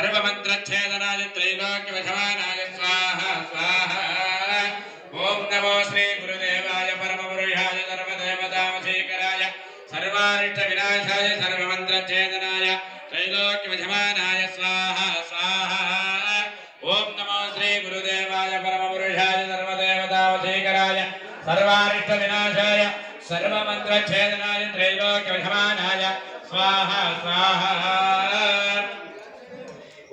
सर्वमन्त्रच्छेदनाय त्रैलोक्यविषमानाय स्वाहा स्वाहा। ओम नमो श्री गुरुदेवाय परमपुरुषाय सर्वदेवतावशीकराय सर्वारिष्टविनाशाय सर्वमन्त्रच्छेदनाय त्रैलोक्यविषमानाय स्वाहा स्वाहा। ओम नमो श्री गुरुदेवाय परमपुरुषाय सर्वदेवतावशीकराय सर्वारिष्टविनाशाय सर्वमन्त्रच्छेदनाय त्रैलोक्यविषमानाय स्वाहा स्वाहा।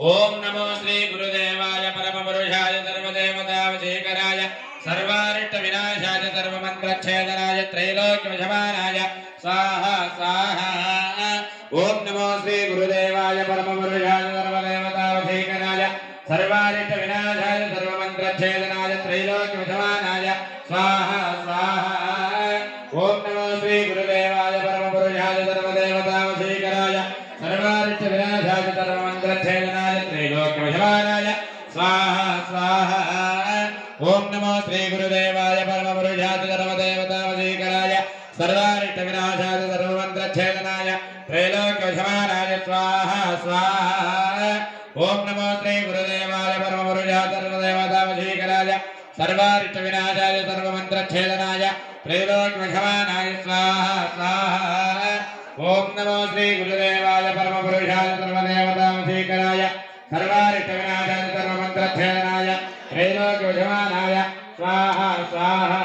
ओम नमो श्री गुरुदेवाय परमपुरुषाय सर्वदेवतावशीकराय सर्वारिष्टविनाशाय सर्वमन्त्रच्छेदनाय त्रैलोक्यविषमानाय स्वाहा स्वाहा। ओम नमो श्री गुरुदेवाय परमपुरुषाय सर्वदेवतावशीकराय सर्वारिष्टविनाशाय सर्वमन्त्रच्छेदनाय त्रैलोक्यविषमानाय स्वाहा स्वाहा। ओम नमो श्री गुरुदेवाय परमपुरुषाय सर्वदेवतावशीकराय सर्वारिष्टविनाशाय सर्वमन्त्रच्छेदनाय त्रैलोक्यविषमानाय स्वाहा स्वाहा। ओम नमो श्री गुरुदेवाय परमपुरुषाय सर्वदेवतावशीकराय सर्वारिष्टविनाशाय सर्वमन्त्रच्छेदनाय त्रैलोक्यविषमानाय स्वाहा स्वाहा। ओम नमो श्री गुरुदेवाय परमपुरुषाय सर्वदेवतावशीकराय सर्वारिष्टविनाशाय सर्वमन्त्रच्छेदनाय त्रैलोक्यविषमानाय स्वाहा स्वाहा। ओम नमो श्री गुरुदेवाय परमपुरुषाय सर्वदेवतावशीकराय सर्वारिष्टविनाशाय सर्वमन्त्रच्छेदनाय त्रैलोक्यविषमानाय स्वाहा स्वाहा।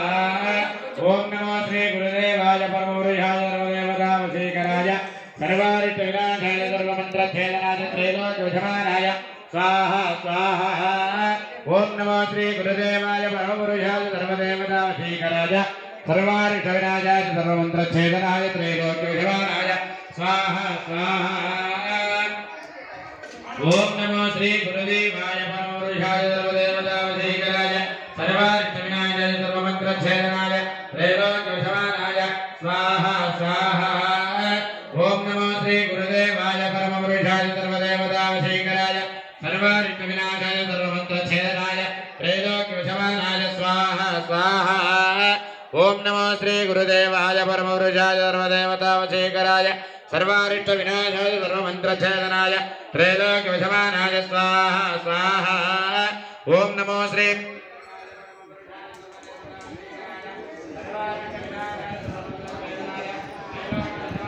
ओम नमो श्री गुरुदेवाय परमपुरुषाय सर्वदेवतावशीकराय सर्वारिष्टविनाशाय सर्वमन्त्रच्छेदनाय त्रैलोक्यविषमानाय स्वाहा स्वाहा। ओम नमो श्री गुरुदेवाय परमपुरुषाय सर्वदेवतावशीकराय सर्वारिष्टविनाशाय सर्वमन्त्रच्छेदनाय त्रैलोक्यविषमानाय स्वाहा स्वाहा। ओम नमो श्री गुरुदेवाय परमपुरुषाय सर्वदेवतावशीकराय सर्वारिष्टविनाशाय सर्वमन्त्रच्छेदनाय त्रैलोक्यविषमानाय स्वाहा स्वाहा। ओम नमो श्री गुरुदेवाय परमपुरुषाय सर्वदेवतावशीकराय सर्वारिष्टविनाशाय सर्वमन्त्रच्छेदनाय त्रैलोक्यविषमानाय स्वाहा स्वाहा। ओम नमो श्री गुरुदेवाय परमपुरुषाय सर्वदेवतावशीकराय सर्वारिष्टविनाशाय सर्वमन्त्रच्छेदनाय त्रैलोक्यविषमानाय स्वाहा स्वाहा। ओम नमो श्री